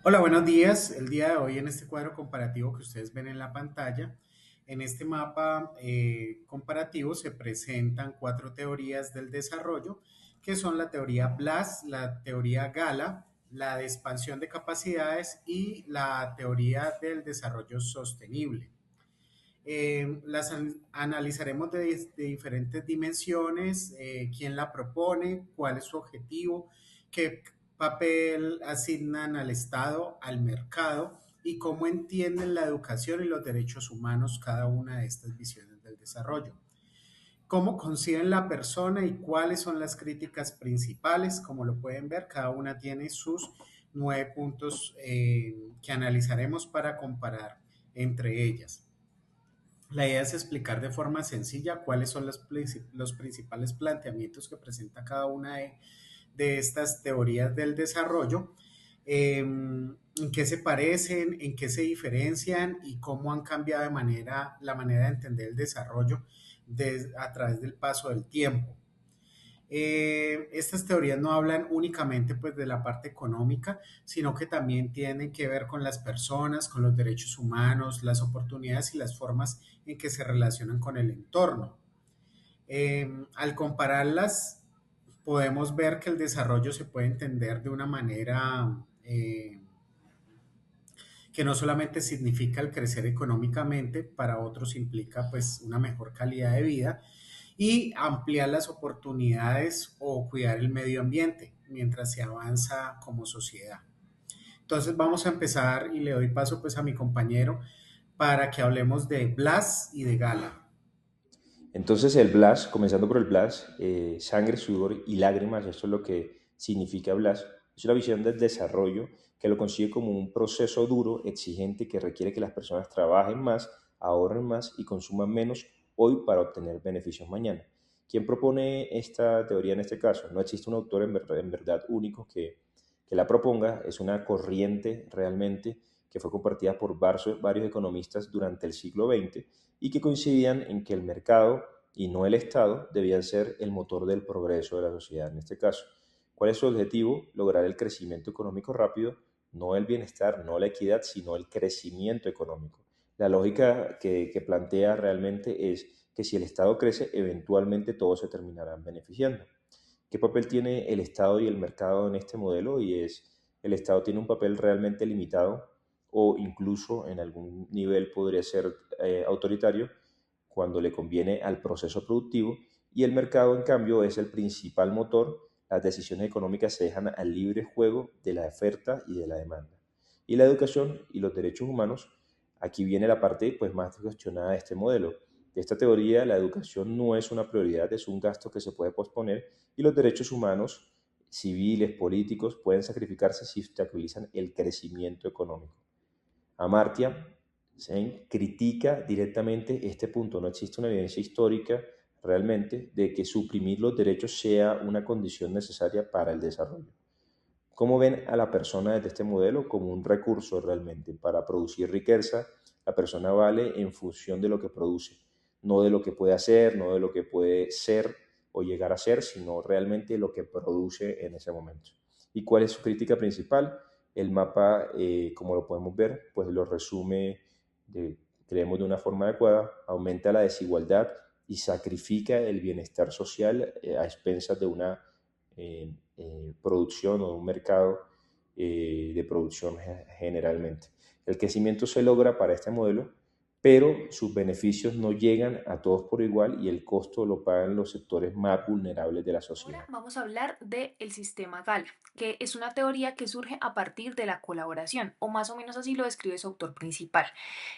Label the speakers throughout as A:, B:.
A: Hola, buenos días. El día de hoy en este cuadro comparativo que ustedes ven en la pantalla, en este mapa comparativo se presentan cuatro teorías del desarrollo, que son la teoría Blas, la teoría Gala, la de expansión de capacidades y la teoría del desarrollo sostenible. Analizaremos de diferentes dimensiones, quién la propone, cuál es su objetivo, qué papel asignan al Estado, al mercado y cómo entienden la educación y los derechos humanos cada una de estas visiones del desarrollo. Cómo conciben la persona y cuáles son las críticas principales. Como lo pueden ver, cada una tiene sus 9 puntos que analizaremos para comparar entre ellas. La idea es explicar de forma sencilla cuáles son los principales planteamientos que presenta cada una de estas teorías del desarrollo, en qué se parecen, en qué se diferencian y cómo han cambiado la manera de entender el desarrollo a través del paso del tiempo. Estas teorías no hablan únicamente pues, de la parte económica, sino que también tienen que ver con las personas, con los derechos humanos, las oportunidades y las formas en que se relacionan con el entorno. Al compararlas, podemos ver que el desarrollo se puede entender de una manera que no solamente significa el crecer económicamente, para otros implica pues una mejor calidad de vida y ampliar las oportunidades o cuidar el medio ambiente mientras se avanza como sociedad. Entonces vamos a empezar y le doy paso pues a mi compañero para que hablemos de Blas y de Gala.
B: Entonces el Blas, comenzando por el Blas, sangre, sudor y lágrimas, esto es lo que significa Blas, es una visión del desarrollo que lo consigue como un proceso duro, exigente, que requiere que las personas trabajen más, ahorren más y consuman menos hoy para obtener beneficios mañana. ¿Quién propone esta teoría en este caso? No existe un autor en verdad único que la proponga, es una corriente realmente que fue compartida por varios economistas durante el siglo XX y que coincidían en que el mercado y no el Estado debían ser el motor del progreso de la sociedad en este caso. ¿Cuál es su objetivo? Lograr el crecimiento económico rápido, no el bienestar, no la equidad, sino el crecimiento económico. La lógica que plantea realmente es que si el Estado crece, eventualmente todos se terminarán beneficiando. ¿Qué papel tiene el Estado y el mercado en este modelo? Y es, el Estado tiene un papel realmente limitado o incluso en algún nivel podría ser autoritario cuando le conviene al proceso productivo y el mercado en cambio es el principal motor. Las decisiones económicas se dejan al libre juego de la oferta y de la demanda. Y la educación y los derechos humanos, aquí viene la parte pues, más cuestionada de este modelo. De esta teoría, la educación no es una prioridad, es un gasto que se puede posponer y los derechos humanos, civiles, políticos, pueden sacrificarse si obstaculizan el crecimiento económico. Amartya Sen critica directamente este punto. No existe una evidencia histórica realmente de que suprimir los derechos sea una condición necesaria para el desarrollo. ¿Cómo ven a la persona desde este modelo? Como un recurso realmente para producir riqueza. La persona vale en función de lo que produce, no de lo que puede hacer, no de lo que puede ser o llegar a ser, sino realmente lo que produce en ese momento. ¿Y cuál es su crítica principal? El mapa, como lo podemos ver, pues lo resume, creemos, de una forma adecuada, aumenta la desigualdad y sacrifica el bienestar social a expensas de una producción o un mercado de producción generalmente. El crecimiento se logra para este modelo, pero sus beneficios no llegan a todos por igual y el costo lo pagan los sectores más vulnerables de la
C: Ahora
B: sociedad.
C: vamos a hablar del sistema Gala, que es una teoría que surge a partir de la colaboración, o más o menos así lo describe su autor principal.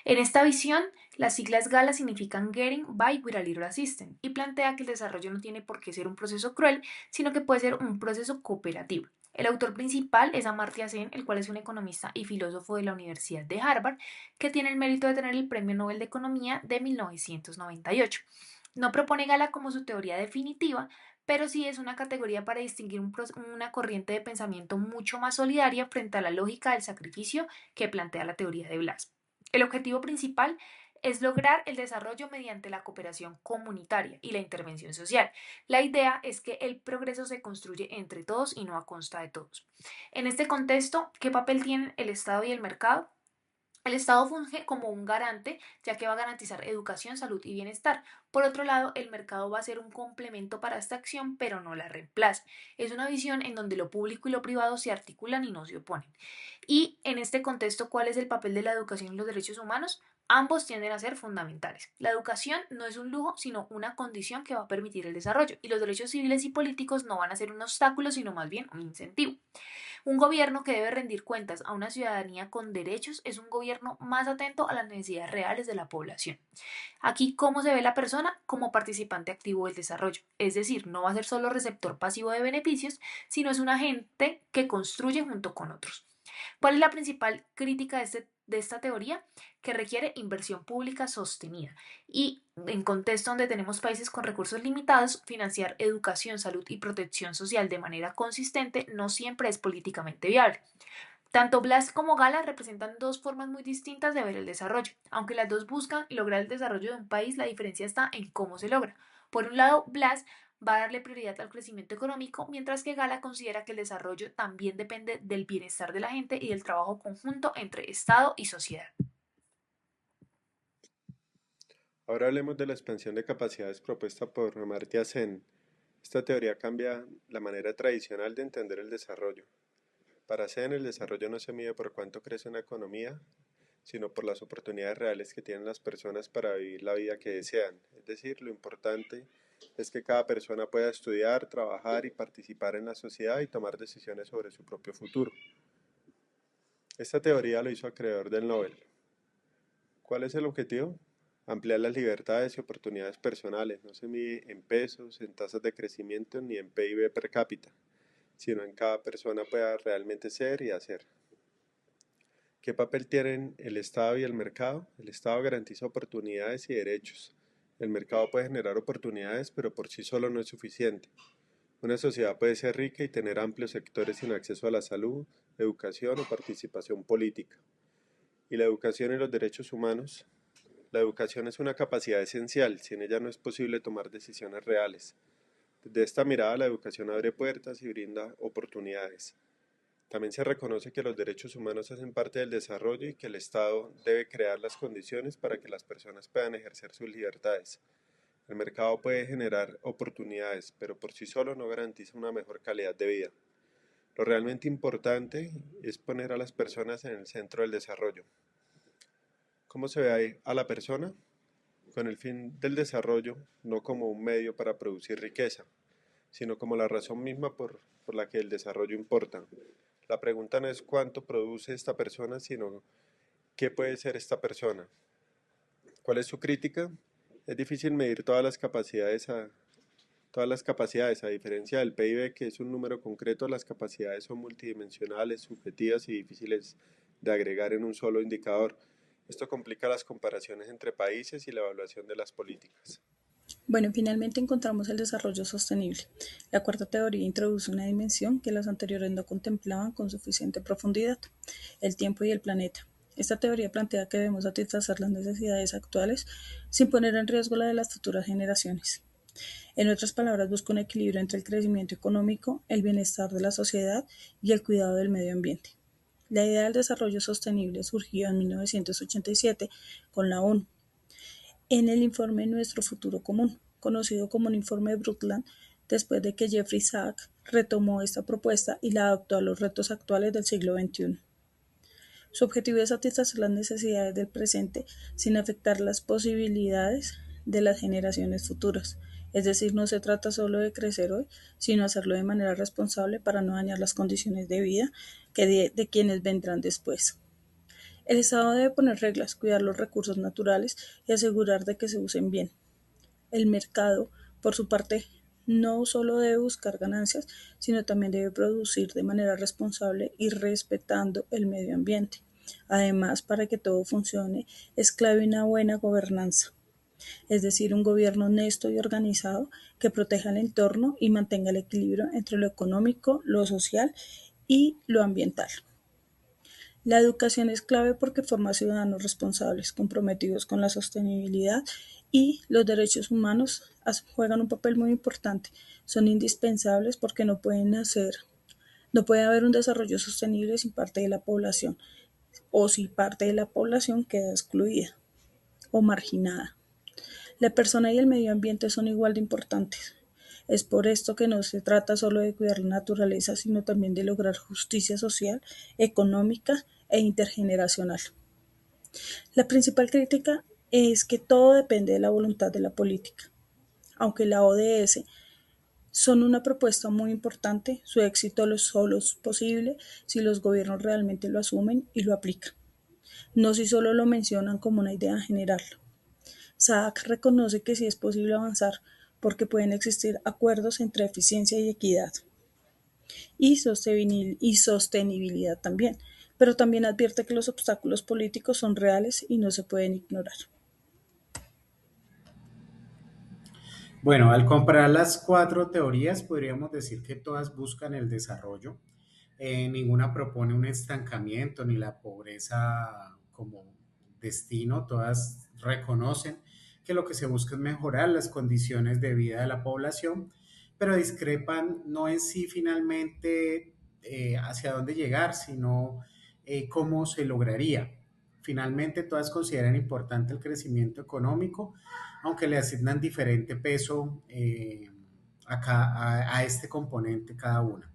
C: En esta visión, las siglas Gala significan Getting by with a Little Assistance y plantea que el desarrollo no tiene por qué ser un proceso cruel, sino que puede ser un proceso cooperativo. El autor principal es Amartya Sen, el cual es un economista y filósofo de la Universidad de Harvard, que tiene el mérito de tener el Premio Nobel de Economía de 1998. No propone Gala como su teoría definitiva, pero sí es una categoría para distinguir una corriente de pensamiento mucho más solidaria frente a la lógica del sacrificio que plantea la teoría de Blas. El objetivo principal es lograr el desarrollo mediante la cooperación comunitaria y la intervención social. La idea es que el progreso se construye entre todos y no a costa de todos. En este contexto, ¿qué papel tienen el Estado y el mercado? El Estado funge como un garante, ya que va a garantizar educación, salud y bienestar. Por otro lado, el mercado va a ser un complemento para esta acción, pero no la reemplaza. Es una visión en donde lo público y lo privado se articulan y no se oponen. Y en este contexto, ¿cuál es el papel de la educación y los derechos humanos? Ambos tienden a ser fundamentales. La educación no es un lujo, sino una condición que va a permitir el desarrollo, y los derechos civiles y políticos no van a ser un obstáculo, sino más bien un incentivo. Un gobierno que debe rendir cuentas a una ciudadanía con derechos es un gobierno más atento a las necesidades reales de la población. Aquí, ¿cómo se ve la persona? Como participante activo del desarrollo. Es decir, no va a ser solo receptor pasivo de beneficios, sino es un agente que construye junto con otros. ¿Cuál es la principal crítica de esta teoría? Que requiere inversión pública sostenida. Y en contexto donde tenemos países con recursos limitados, financiar educación, salud y protección social de manera consistente no siempre es políticamente viable. Tanto Blas como Gala representan dos formas muy distintas de ver el desarrollo. Aunque las dos buscan lograr el desarrollo de un país, la diferencia está en cómo se logra. Por un lado, Blas va a darle prioridad al crecimiento económico, mientras que Gala considera que el desarrollo también depende del bienestar de la gente y del trabajo conjunto entre Estado y sociedad.
D: Ahora hablemos de la expansión de capacidades propuesta por Amartya Sen. Esta teoría cambia la manera tradicional de entender el desarrollo. Para Sen, el desarrollo no se mide por cuánto crece una economía, sino por las oportunidades reales que tienen las personas para vivir la vida que desean. Es decir, lo importante es que cada persona pueda estudiar, trabajar y participar en la sociedad y tomar decisiones sobre su propio futuro. Esta teoría lo hizo el creador del Nobel. ¿Cuál es el objetivo? Ampliar las libertades y oportunidades personales. No se mide en pesos, en tasas de crecimiento ni en PIB per cápita, sino en cada persona pueda realmente ser y hacer. ¿Qué papel tienen el Estado y el mercado? El Estado garantiza oportunidades y derechos. El mercado puede generar oportunidades, pero por sí solo no es suficiente. Una sociedad puede ser rica y tener amplios sectores sin acceso a la salud, educación o participación política. ¿Y la educación y los derechos humanos? La educación es una capacidad esencial, sin ella no es posible tomar decisiones reales. Desde esta mirada, la educación abre puertas y brinda oportunidades. También se reconoce que los derechos humanos hacen parte del desarrollo y que el Estado debe crear las condiciones para que las personas puedan ejercer sus libertades. El mercado puede generar oportunidades, pero por sí solo no garantiza una mejor calidad de vida. Lo realmente importante es poner a las personas en el centro del desarrollo. ¿Cómo se ve a la persona? Con el fin del desarrollo, no como un medio para producir riqueza, sino como la razón misma por la que el desarrollo importa. La pregunta no es cuánto produce esta persona, sino qué puede ser esta persona. ¿Cuál es su crítica? Es difícil medir todas las capacidades, a diferencia del PIB, que es un número concreto, las capacidades son multidimensionales, subjetivas y difíciles de agregar en un solo indicador. Esto complica las comparaciones entre países y la evaluación de las políticas.
E: Bueno, finalmente encontramos el desarrollo sostenible. La cuarta teoría introduce una dimensión que las anteriores no contemplaban con suficiente profundidad: el tiempo y el planeta. Esta teoría plantea que debemos satisfacer las necesidades actuales sin poner en riesgo la de las futuras generaciones. En otras palabras, busca un equilibrio entre el crecimiento económico, el bienestar de la sociedad y el cuidado del medio ambiente. La idea del desarrollo sostenible surgió en 1987 con la ONU, en el informe Nuestro Futuro Común, conocido como un informe de Brundtland, después de que Jeffrey Sachs retomó esta propuesta y la adaptó a los retos actuales del siglo XXI. Su objetivo es satisfacer las necesidades del presente sin afectar las posibilidades de las generaciones futuras. Es decir, no se trata solo de crecer hoy, sino hacerlo de manera responsable para no dañar las condiciones de vida de quienes vendrán después. El Estado debe poner reglas, cuidar los recursos naturales y asegurar de que se usen bien. El mercado, por su parte, no solo debe buscar ganancias, sino también debe producir de manera responsable y respetando el medio ambiente. Además, para que todo funcione, es clave una buena gobernanza, es decir, un gobierno honesto y organizado que proteja el entorno y mantenga el equilibrio entre lo económico, lo social y lo ambiental. La educación es clave porque forma ciudadanos responsables, comprometidos con la sostenibilidad y los derechos humanos juegan un papel muy importante. Son indispensables porque no puede haber un desarrollo sostenible sin parte de la población o si parte de la población queda excluida o marginada. La persona y el medio ambiente son igual de importantes. Es por esto que no se trata solo de cuidar la naturaleza, sino también de lograr justicia social, económica e intergeneracional. La principal crítica es que todo depende de la voluntad de la política. Aunque la ODS son una propuesta muy importante, su éxito solo es posible si los gobiernos realmente lo asumen y lo aplican, no si solo lo mencionan como una idea general. SAAC reconoce que sí es posible avanzar porque pueden existir acuerdos entre eficiencia y equidad y sostenibilidad también, pero también advierte que los obstáculos políticos son reales y no se pueden ignorar.
A: Bueno, al comparar las cuatro teorías, podríamos decir que todas buscan el desarrollo. Ninguna propone un estancamiento ni la pobreza como destino. Todas reconocen que lo que se busca es mejorar las condiciones de vida de la población, pero discrepan no en sí finalmente hacia dónde llegar, sino cómo se lograría. Finalmente, todas consideran importante el crecimiento económico, aunque le asignan diferente peso a este componente cada una.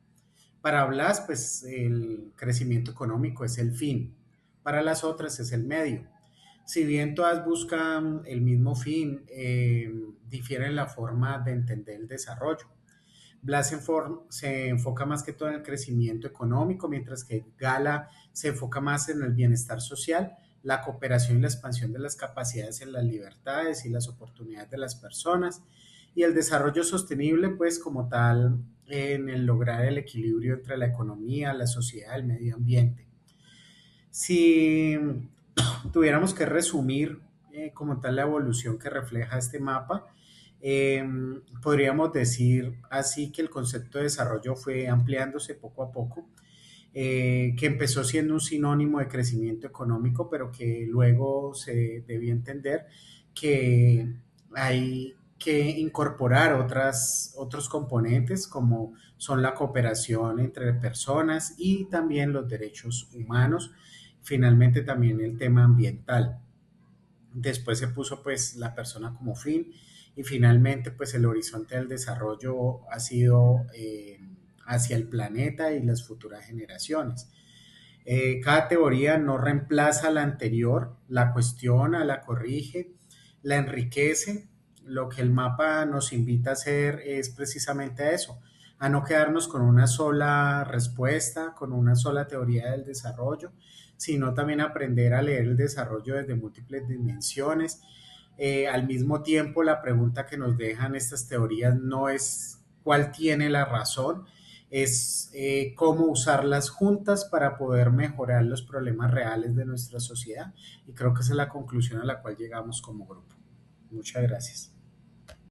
A: Para Blas, pues el crecimiento económico es el fin, para las otras es el medio. Si bien todas buscan el mismo fin, difieren la forma de entender el desarrollo. Blas se enfoca más que todo en el crecimiento económico, mientras que Gala se enfoca más en el bienestar social, la cooperación y la expansión de las capacidades en las libertades y las oportunidades de las personas, y el desarrollo sostenible, pues como tal, en el lograr el equilibrio entre la economía, la sociedad, el medio ambiente. Si tuviéramos que resumir como tal la evolución que refleja este mapa, eh, podríamos decir así que el concepto de desarrollo fue ampliándose poco a poco, que empezó siendo un sinónimo de crecimiento económico, pero que luego se debió entender que hay que incorporar otros componentes como son la cooperación entre personas y también los derechos humanos, finalmente también el tema ambiental. Después se puso pues la persona como fin y finalmente pues el horizonte del desarrollo ha sido hacia el planeta y las futuras generaciones. Cada teoría no reemplaza la anterior, la cuestiona, la corrige, la enriquece. Lo que el mapa nos invita a hacer es precisamente a eso, a no quedarnos con una sola respuesta, con una sola teoría del desarrollo, sino también aprender a leer el desarrollo desde múltiples dimensiones. Al mismo tiempo, la pregunta que nos dejan estas teorías no es cuál tiene la razón, es cómo usarlas juntas para poder mejorar los problemas reales de nuestra sociedad. Y creo que esa es la conclusión a la cual llegamos como grupo. Muchas gracias.